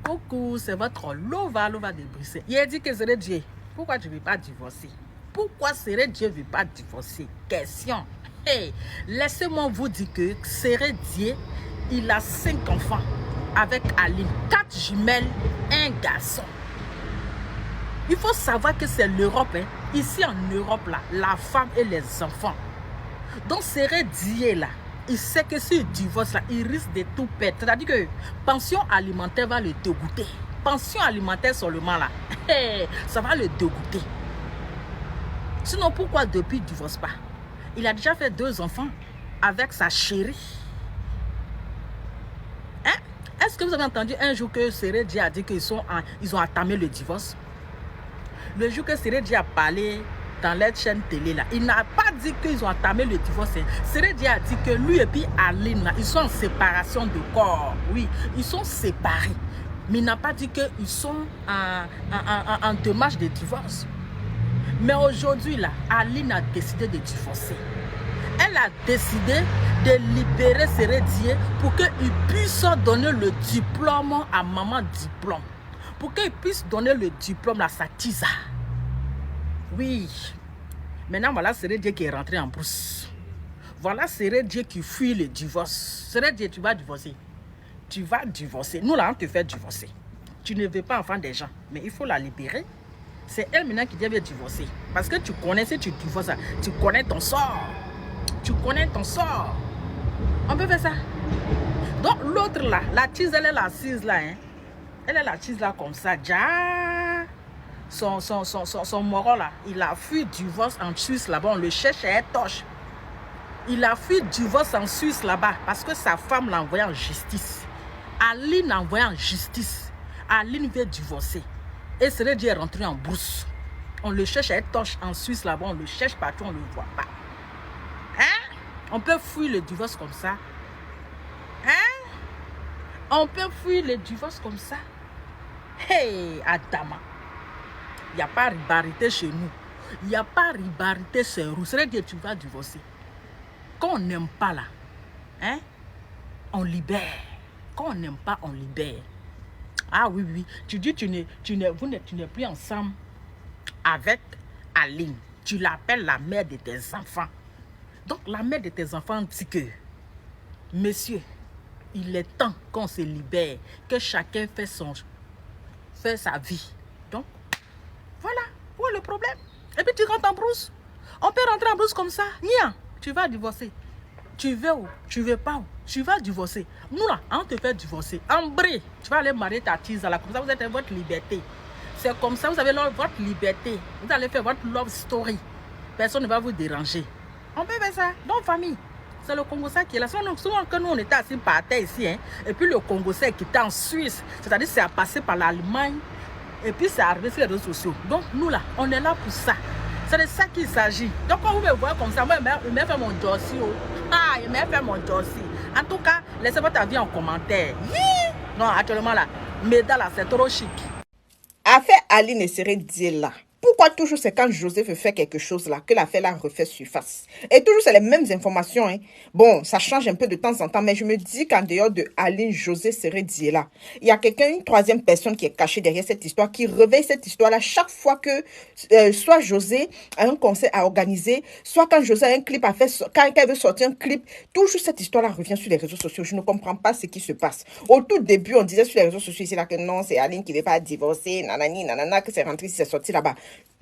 Coucou, c'est votre Lova de Bruxelles. Il a dit que c'est Dieu. Pourquoi tu ne veux pas divorcer? Pourquoi Séré Dieu ne veut pas divorcer? Question. Hey, laissez-moi vous dire que Séré Dieu, il a 5 enfants avec Aline, 4 jumelles, un garçon. Il faut savoir que c'est l'Europe. Hein. Ici en Europe, là, la femme et les enfants. Donc Séré Dieu, là, il sait que s'il divorce, là, il risque de tout perdre. C'est-à-dire que pension alimentaire va le dégoûter. Pension alimentaire seulement, là, ça va le dégoûter. Sinon, pourquoi depuis il ne divorce pas? Il a déjà fait 2 enfants avec sa chérie. Hein? Est-ce que vous avez entendu un jour que Séré Dieu a dit qu'ils ont entamé le divorce? Le jour que Séré Dieu a parlé dans leur chaîne télé, là, il n'a pas dit qu'ils ont entamé le divorce. Séré Dieu a dit que lui et puis Aline, là, ils sont en séparation de corps. Oui, ils sont séparés. Mais il n'a pas dit qu'ils sont en démarche de divorce. Mais aujourd'hui, là, Aline a décidé de divorcer. Elle a décidé de libérer Séré Dieu pour qu'il puisse donner le diplôme à maman diplôme. Pour qu'il puisse donner le diplôme à sa tisa. Oui. Maintenant, voilà Séré Dieu qui est rentré en brousse. Voilà Séré Dieu qui fuit le divorce. Séré Dieu, tu vas divorcer. Tu vas divorcer. Nous, là, on te fait divorcer. Tu ne veux pas enfant des gens. Mais il faut la libérer. C'est elle maintenant qui devait divorcer. Parce que tu connais, si tu divorces, tu connais ton sort. Tu connais ton sort. On peut faire ça. Donc l'autre là, la tise, elle est assise là. Hein. Elle est assise là comme ça. Déjà, son moro là, il a fui divorce en Suisse là-bas. On le cherche à torche. Il a fui divorce en Suisse là-bas parce que sa femme l'a envoyé en justice. Aline l'a envoyé en justice. Aline veut divorcer. Et Séré Dieu est rentré en brousse. On le cherche à torche en Suisse là-bas. On le cherche partout, on ne le voit pas. Hein? On peut fuir le divorce comme ça. Hein? On peut fuir le divorce comme ça. Hey, Adama. Il n'y a pas ribarité chez nous. Il n'y a pas ribarité chez nous. C'est que tu vas divorcer. Quand on n'aime pas là, hein? On libère. Quand on n'aime pas, on libère. Ah oui, oui. Tu dis tu n'es plus ensemble avec Aline. Tu l'appelles la mère de tes enfants. Donc la mère de tes enfants dit que, monsieur, il est temps qu'on se libère, que chacun fait sa vie. Donc, voilà, où est le problème? Et puis tu rentres en brousse. On peut rentrer en brousse comme ça. Nia, tu vas divorcer. Tu veux où? Tu veux pas où? Tu vas divorcer. Nous là, on te fait divorcer. En bré, tu vas aller marier ta tise là. Comme ça, vous êtes à votre liberté. C'est comme ça, vous avez votre liberté. Vous allez faire votre love story. Personne ne va vous déranger. On peut faire ça dans la famille. C'est le Congolais qui est là. Souvent que nous, on était assis par terre ici. Hein, et puis le Congolais qui était en Suisse. C'est-à-dire que c'est passé par l'Allemagne. Et puis c'est arrivé sur les réseaux sociaux. Donc nous là, on est là pour ça. C'est de ça qu'il s'agit. Donc quand vous me voyez comme ça, moi, il m'a fait mon dossier. Ah, il m'a fait mon dossier. En tout cas, laissez votre avis en commentaire. Non, actuellement là, Méda là, c'est trop chic. Affaire Aline et Séré Dieu là. Pourquoi toujours c'est quand Joseph fait quelque chose là que l'affaire là refait surface? Et toujours c'est les mêmes informations. Hein. Bon, ça change un peu de temps en temps, mais je me dis qu'en dehors de Aline, José, Séré Dieu là, il y a quelqu'un, une troisième personne qui est cachée derrière cette histoire, qui réveille cette histoire là chaque fois que soit José a un concert à organiser, soit quand José a un clip à faire, quand elle veut sortir un clip, toujours cette histoire là revient sur les réseaux sociaux. Je ne comprends pas ce qui se passe. Au tout début, on disait sur les réseaux sociaux ici là que non, c'est Aline qui ne veut pas divorcer, nanani, nanana, que c'est rentré, c'est sorti là-bas.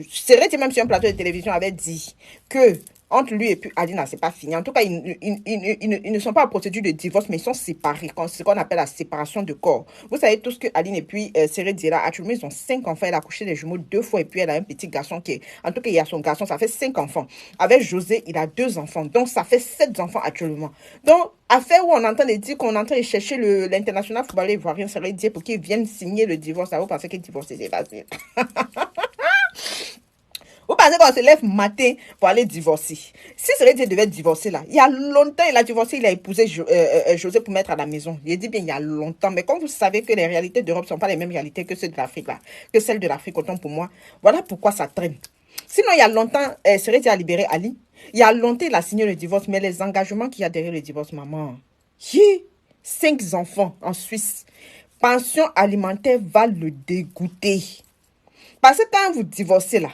Séré Dieu, même sur un plateau de télévision, avait dit que entre lui et puis Aline, c'est pas fini. En tout cas, ils ne sont pas en procédure de divorce, mais ils sont séparés. Ce qu'on appelle la séparation de corps. Vous savez tous que Aline et puis Séré Dieu, là, actuellement, ils ont 5 enfants. Elle a accouché des jumeaux 2 fois et puis elle a un petit garçon qui est... En tout cas, il y a son garçon, ça fait 5 enfants. Avec José, il a 2 enfants. Donc, ça fait 7 enfants actuellement. Donc, affaire où on entend dire qu'on est en train de chercher l'international footballeur ivoirien Séré Dieu pour qu'il vienne signer le divorce. Ça, vous pensez qu'il divorce, c'est facile. Vous pensez qu'on se lève matin pour aller divorcer? Si Séré Dieu devait divorcer là, il y a longtemps, il a divorcé, il a épousé José pour mettre à la maison. Il dit bien il y a longtemps. Mais comme vous savez que les réalités d'Europe ne sont pas les mêmes réalités que celles de l'Afrique là, que celles de l'Afrique, autant pour moi. Voilà pourquoi ça traîne. Sinon, il y a longtemps, Séré Dieu a libéré Ali. Il y a longtemps, il a signé le divorce. Mais les engagements qu'il y a derrière le divorce, maman. 5 enfants en Suisse. pension alimentaire va le dégoûter. Parce que quand vous divorcez là,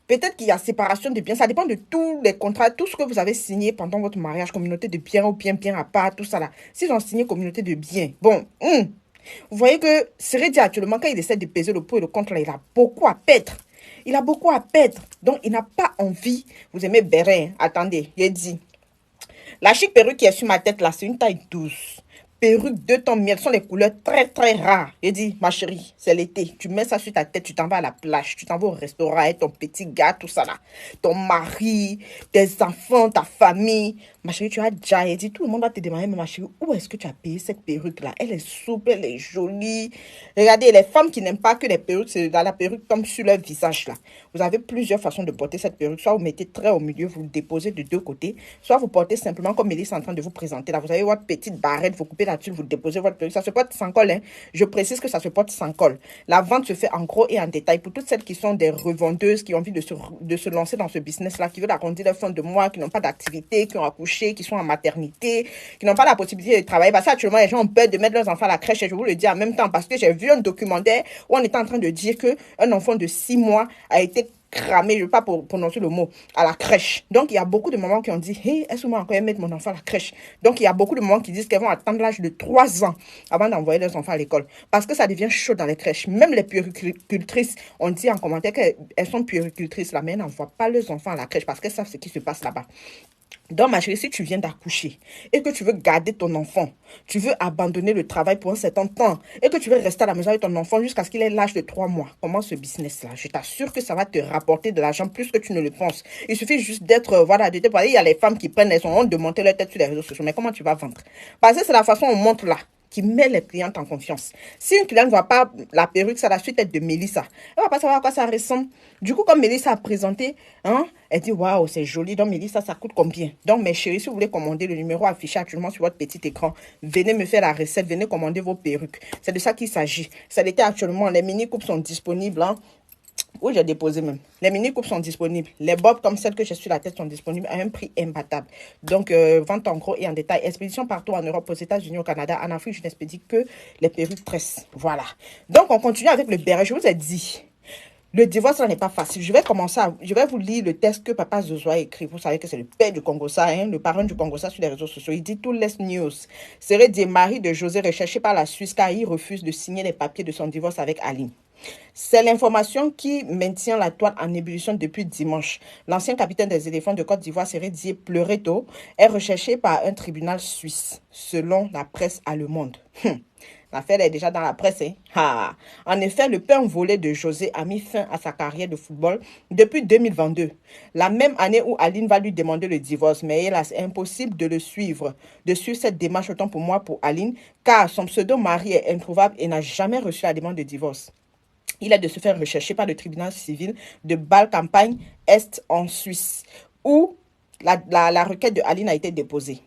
peut-être qu'il y a séparation de biens, ça dépend de tous les contrats, tout ce que vous avez signé pendant votre mariage, communauté de biens ou bien à part, tout ça là. S'ils ont signé communauté de biens, bon, vous voyez que Seredi actuellement, quand il essaie de peser le pour et le contre, là, il a beaucoup à perdre. Il a beaucoup à perdre. Donc, il n'a pas envie. Vous aimez Bérin, attendez, il dit. La chic perruque qui est sur ma tête là, c'est une taille 12. Perruque de ton miel sont les couleurs très très rares. Il dit, ma chérie, c'est l'été. Tu mets ça sur ta tête, tu t'en vas à la plage, tu t'en vas au restaurant avec ton petit gars, tout ça là. Ton mari, tes enfants, ta famille. Ma chérie, tu as déjà, il dit, tout le monde va te demander, mais ma chérie, où est-ce que tu as payé cette perruque là? Elle est souple, elle est jolie. Regardez, les femmes qui n'aiment pas que les perruques, c'est la perruque tombe sur leur visage là. Vous avez plusieurs façons de porter cette perruque. Soit vous mettez très au milieu, vous le déposez de deux côtés. Soit vous portez simplement comme Mélisse est en train de vous présenter là. Vous avez votre petite barrette, vous coupez là-dessus, vous déposez votre perruque. Ça se porte sans colle. Hein. Je précise que ça se porte sans colle. La vente se fait en gros et en détail. Pour toutes celles qui sont des revendeuses, qui ont envie de se lancer dans ce business-là, qui veulent arrondir leur fin de mois, qui n'ont pas d'activité, qui ont accouché, qui sont en maternité, qui n'ont pas la possibilité de travailler. Parce que actuellement, les gens ont peur de mettre leurs enfants à la crèche. Et je vous le dis en même temps parce que j'ai vu un documentaire où on était en train de dire qu'un enfant de 6 mois a été cramé, je ne veux pas prononcer le mot, à la crèche. Donc, il y a beaucoup de mamans qui ont dit, hey, est-ce que moi encore mettre mon enfant à la crèche? Donc, il y a beaucoup de mamans qui disent qu'elles vont attendre l'âge de 3 ans avant d'envoyer leurs enfants à l'école. Parce que ça devient chaud dans les crèches. Même les puéricultrices, on dit en commentaire qu'elles sont puéricultrices là, mais elles n'envoient pas leurs enfants à la crèche parce qu'elles savent ce qui se passe là-bas. Donc, ma chérie, si tu viens d'accoucher et que tu veux garder ton enfant, tu veux abandonner le travail pour un certain temps et que tu veux rester à la maison avec ton enfant jusqu'à ce qu'il ait l'âge de 3 mois, commence ce business-là. Je t'assure que ça va te rapporter de l'argent plus que tu ne le penses. Il suffit juste d'être, voilà, de te parler. Il y a les femmes qui prennent, elles ont honte de monter leur tête sur les réseaux sociaux. Mais comment tu vas vendre? Parce que c'est la façon dont on montre là qui met les clientes en confiance. Si une cliente ne voit pas la perruque, ça la suite être de Mélissa. Elle ne va pas savoir à quoi ça ressemble. Du coup, comme Mélissa a présenté, hein, elle dit, waouh, c'est joli. Donc, Mélissa, ça coûte combien? Donc, mes chéris, si vous voulez commander le numéro affiché actuellement sur votre petit écran, venez me faire la recette, venez commander vos perruques. C'est de ça qu'il s'agit. Ça l'était actuellement. Les mini-coupes sont disponibles, hein. Oui, j'ai déposé même. Les mini-coupes sont disponibles. Les bobs comme celles que j'ai sur la tête sont disponibles à un prix imbattable. Donc, vente en gros et en détail. Expédition partout en Europe, aux États-Unis, au Canada. En Afrique, je n'expédie que les perruques tresses. Voilà. Donc, on continue avec le béret. Je vous ai dit, le divorce, ça n'est pas facile. Je vais vous lire le texte que Papa Zozo a écrit. Vous savez que c'est le père du Congossa, hein, le parrain du Congossa sur les réseaux sociaux. Il dit, tout les news. Serait dit mari de José recherché par la Suisse car il refuse de signer les papiers de son divorce avec Aline. C'est l'information qui maintient la toile en ébullition depuis dimanche. L'ancien capitaine des éléphants de Côte d'Ivoire, Seredi Pleureto, est recherché par un tribunal suisse, selon la presse allemande. L'affaire est déjà dans la presse. Hein? En effet, le pain volé de José a mis fin à sa carrière de football depuis 2022. La même année où Aline va lui demander le divorce. Mais hélas, c'est impossible de suivre cette démarche, autant pour moi, pour Aline, car son pseudo-mari est introuvable et n'a jamais reçu la demande de divorce. Il est de se faire rechercher par le tribunal civil de Bâle-Campagne Est en Suisse, où la requête de Aline a été déposée.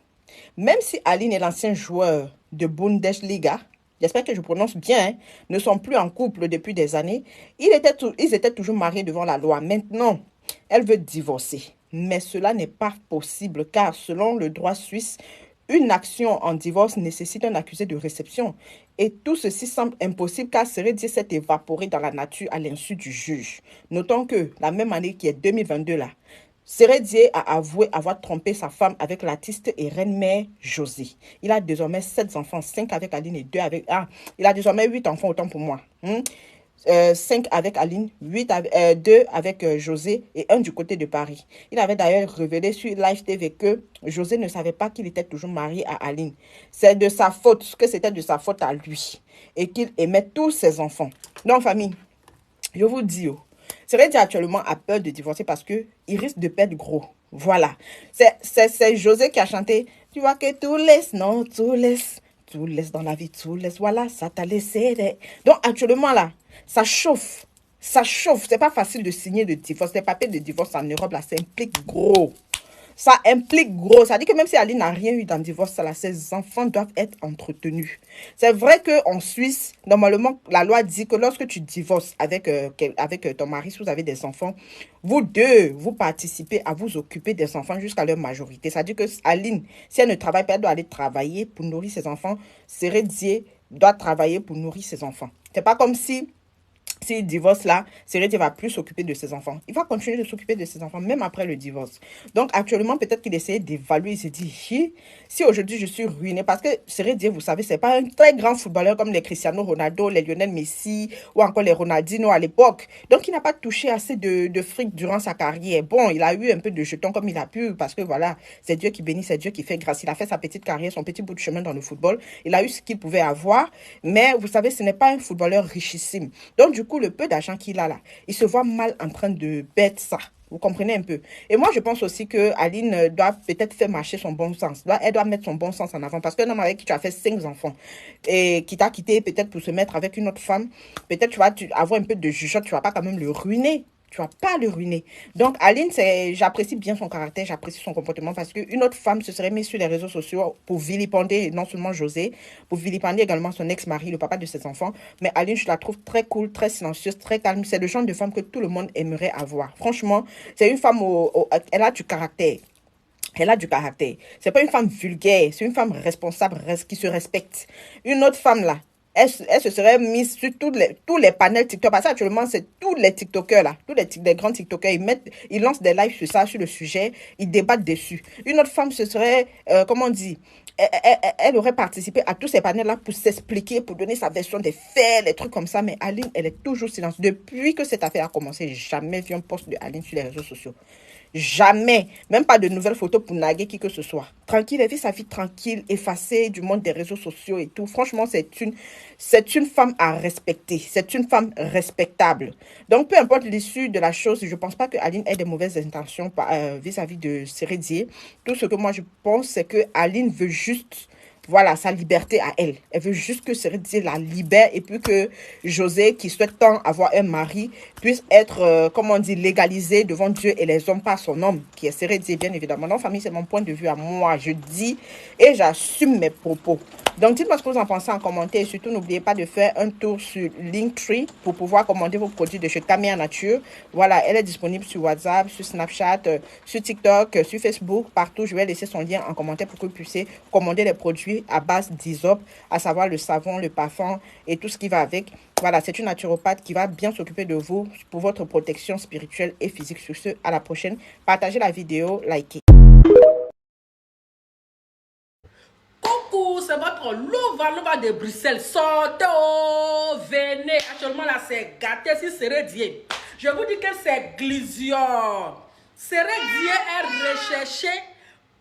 Même si Aline et l'ancien joueur de Bundesliga, j'espère que je prononce bien, ne sont plus en couple depuis des années, ils étaient toujours mariés devant la loi. Maintenant, elle veut divorcer. Mais cela n'est pas possible car selon le droit suisse, une action en divorce nécessite un accusé de réception. Et tout ceci semble impossible car Seredi s'est évaporé dans la nature à l'insu du juge. Notons que la même année qui est 2022 là, Seredi a avoué avoir trompé sa femme avec l'artiste et reine-mère José. Il a désormais 7 enfants, 5 avec Aline et 2 avec... il a désormais 8 enfants, autant pour moi. 5 avec Aline, 2 avec José et 1 du côté de Paris. Il avait d'ailleurs révélé sur Live TV que José ne savait pas qu'il était toujours marié à Aline. C'est de sa faute, que c'était de sa faute à lui et qu'il aimait tous ses enfants. Donc, famille, je vous dis, Seredi actuellement a peur de divorcer parce qu'il risque de perdre gros. Voilà. C'est José qui a chanté « Tu vois que tout laisse, non, tout laisse dans la vie, tout laisse. Voilà, ça t'a laissé. » Donc, actuellement, là, ça chauffe. Ça chauffe. C'est pas facile de signer le divorce. Les papiers de divorce en Europe, là, ça implique gros. Ça implique gros. Ça dit que même si Aline n'a rien eu dans le divorce, là, ses enfants doivent être entretenus. C'est vrai qu'en Suisse, normalement, la loi dit que lorsque tu divorces avec ton mari, si vous avez des enfants, vous deux, vous participez à vous occuper des enfants jusqu'à leur majorité. Ça dit que Aline, si elle ne travaille pas, elle doit aller travailler pour nourrir ses enfants. Seredi doit travailler pour nourrir ses enfants. C'est pas comme si s'il divorce là, Seredi va plus s'occuper de ses enfants. Il va continuer de s'occuper de ses enfants, même après le divorce. Donc, actuellement, peut-être qu'il essayait d'évaluer. Il s'est dit, si aujourd'hui je suis ruiné, parce que Seredi, vous savez, c'est pas un très grand footballeur comme les Cristiano Ronaldo, les Lionel Messi ou encore les Ronaldinho à l'époque. Donc, il n'a pas touché assez de fric durant sa carrière. Bon, il a eu un peu de jetons comme il a pu, parce que voilà, c'est Dieu qui bénit, c'est Dieu qui fait grâce. Il a fait sa petite carrière, son petit bout de chemin dans le football. Il a eu ce qu'il pouvait avoir, mais vous savez, ce n'est pas un footballeur richissime. Donc, du coup, le peu d'argent qu'il a là, il se voit mal en train de bête ça. Vous comprenez un peu. Et moi, je pense aussi que Aline doit peut-être faire marcher son bon sens. Elle doit mettre son bon sens en avant. Parce qu'un homme avec qui tu as fait 5 enfants et qui t'a quitté peut-être pour se mettre avec une autre femme, peut-être tu vas avoir un peu de jugeote, tu vas pas quand même le ruiner. Tu vas pas le ruiner. Donc, Aline, j'apprécie bien son caractère, j'apprécie son comportement parce qu'une autre femme se serait mise sur les réseaux sociaux pour vilipender non seulement José, pour vilipender également son ex-mari, le papa de ses enfants. Mais Aline, je la trouve très cool, très silencieuse, très calme. C'est le genre de femme que tout le monde aimerait avoir. Franchement, c'est une femme, elle a du caractère. Elle a du caractère. C'est pas une femme vulgaire, c'est une femme responsable, qui se respecte. Une autre femme là, elle se serait mise sur tous les panels TikTok. Parce qu'actuellement, c'est tous les TikTokers là, les grands TikTokers, ils lancent des lives sur ça, sur le sujet, ils débattent dessus. Une autre femme se serait, comment on dit, elle aurait participé à tous ces panels-là pour s'expliquer, pour donner sa version des faits, les trucs comme ça. Mais Aline, elle est toujours silencieuse. Depuis que cette affaire a commencé, j'ai jamais vu un post de Aline sur les réseaux sociaux. Jamais. Même pas de nouvelles photos pour naguer qui que ce soit. Tranquille, elle vit sa vie tranquille, effacée du monde des réseaux sociaux et tout. Franchement, c'est une femme à respecter. C'est une femme respectable. Donc, peu importe l'issue de la chose, je ne pense pas que Aline ait des mauvaises intentions vis-à-vis de Seredi. Tout ce que moi, je pense, c'est que Aline veut juste... Voilà, sa liberté à elle. Elle veut juste que Seredi la libère et puis que José, qui souhaite tant avoir un mari, puisse être, comment on dit, légalisé devant Dieu et les hommes par son homme, qui est Seredi, bien évidemment. Non, famille, c'est mon point de vue à moi. Je dis et j'assume mes propos. Donc, dites-moi ce que vous en pensez en commentaire. Et surtout, n'oubliez pas de faire un tour sur Linktree pour pouvoir commander vos produits de chez Camia Nature. Voilà, elle est disponible sur WhatsApp, sur Snapchat, sur TikTok, sur Facebook, partout. Je vais laisser son lien en commentaire pour que vous puissiez commander les produits à base d'Hysope, à savoir le savon, le parfum et tout ce qui va avec. Voilà, c'est une naturopathe qui va bien s'occuper de vous pour votre protection spirituelle et physique. Sur ce, à la prochaine. Partagez la vidéo, likez. Coucou, c'est votre Lova de Bruxelles. Sortez, venez. Actuellement, là, c'est gâté si Seredi. Je vous dis que c'est Glision. Seredi est recherché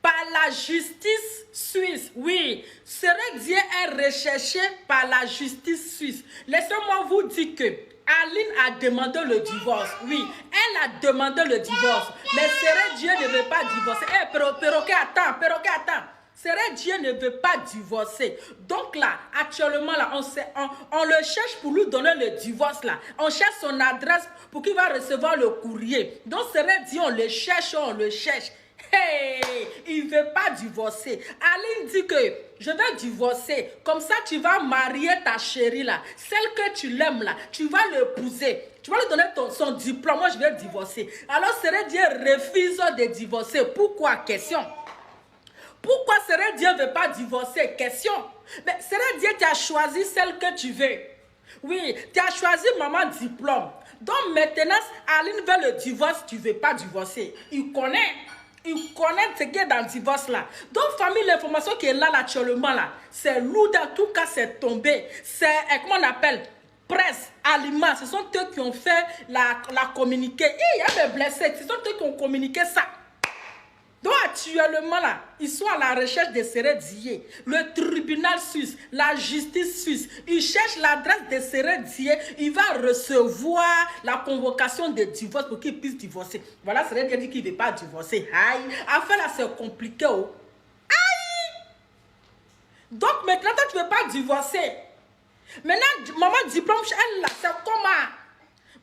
par la justice suisse. Oui, Seredi est recherché par la justice suisse. Laissez-moi vous dire que Aline a demandé le divorce. Oui, elle a demandé le divorce. Mais Seredi ne veut pas divorcer. Perroquet, attends. Seredi ne veut pas divorcer. Donc là, actuellement, là, on le cherche pour lui donner le divorce. Là. On cherche son adresse pour qu'il va recevoir le courrier. Donc Seredi, on le cherche. Hey, il ne veut pas divorcer. Aline dit que je vais divorcer. Comme ça, tu vas marier ta chérie là. Celle que tu l'aimes là. Tu vas l'épouser. Tu vas lui donner son diplôme. Moi, je vais divorcer. Alors, Seredi refuse de divorcer. Pourquoi? Question. Pourquoi Seredi ne veut pas divorcer? Question. Mais Seredi, tu as choisi celle que tu veux. Oui, tu as choisi maman diplôme. Donc maintenant, Aline veut le divorce, tu ne veux pas divorcer. Il connaît ce qui est dans le divorce là. Donc famille, l'information qui est là actuellement là, c'est lourd, en tout cas c'est tombé. C'est, comment on appelle, presse, aliments, ce sont eux qui ont fait la communiqué. Il y a des blessés, ce sont eux qui ont communiqué ça. Donc actuellement là, ils sont à la recherche de Seredi. Le tribunal suisse, la justice suisse, ils cherchent l'adresse de Seredi. Il va recevoir la convocation de divorce pour qu'il puisse divorcer. Voilà, Seredi dit qu'il ne veut pas divorcer. Aïe, affaire là c'est compliqué. Oh. Aïe. Donc maintenant toi tu ne veux pas divorcer. Maintenant, maman diplôme, elle là, c'est comment?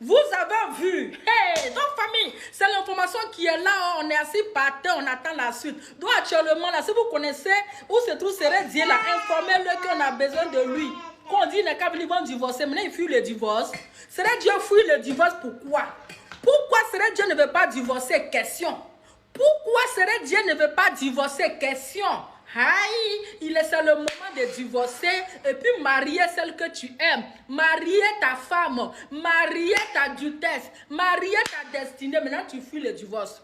Vous avez vu, hey, donc famille, c'est l'information qui est là, on est assis par terre, on attend la suite. Donc actuellement, là, si vous connaissez où se trouve Seredi, là, informez-le qu'on a besoin de lui. Qu'on dit, les câbles, ils vont divorcer, maintenant ils fuient le divorce. Seredi fuit le divorce, pourquoi? Pourquoi Seredi ne veut pas divorcer? Question. Pourquoi Seredi ne veut pas divorcer? Question. Aïe, c'est le moment de divorcer et puis marier celle que tu aimes. Marier ta femme, marier ta adultesse, marier ta destinée. Maintenant, tu fuis le divorce.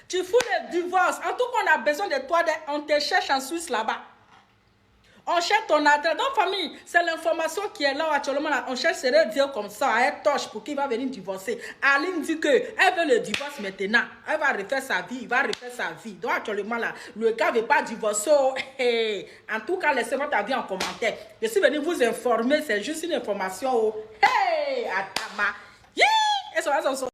Tu fous le divorce. En tout cas, on a besoin de toi. On te cherche en Suisse là-bas. On cherche ton adresse. Donc, famille, c'est l'information qui est là actuellement. On cherche ce Dieu comme ça, à être torche pour qu'il va venir divorcer. Aline dit qu'elle veut le divorce maintenant. Elle va refaire sa vie. Il va refaire sa vie. Donc, actuellement, là, le gars ne veut pas divorcer. Hey. En tout cas, laissez-moi ta vie en commentaire. Je suis venu vous informer. C'est juste une information. Hey, Atama. Yeah.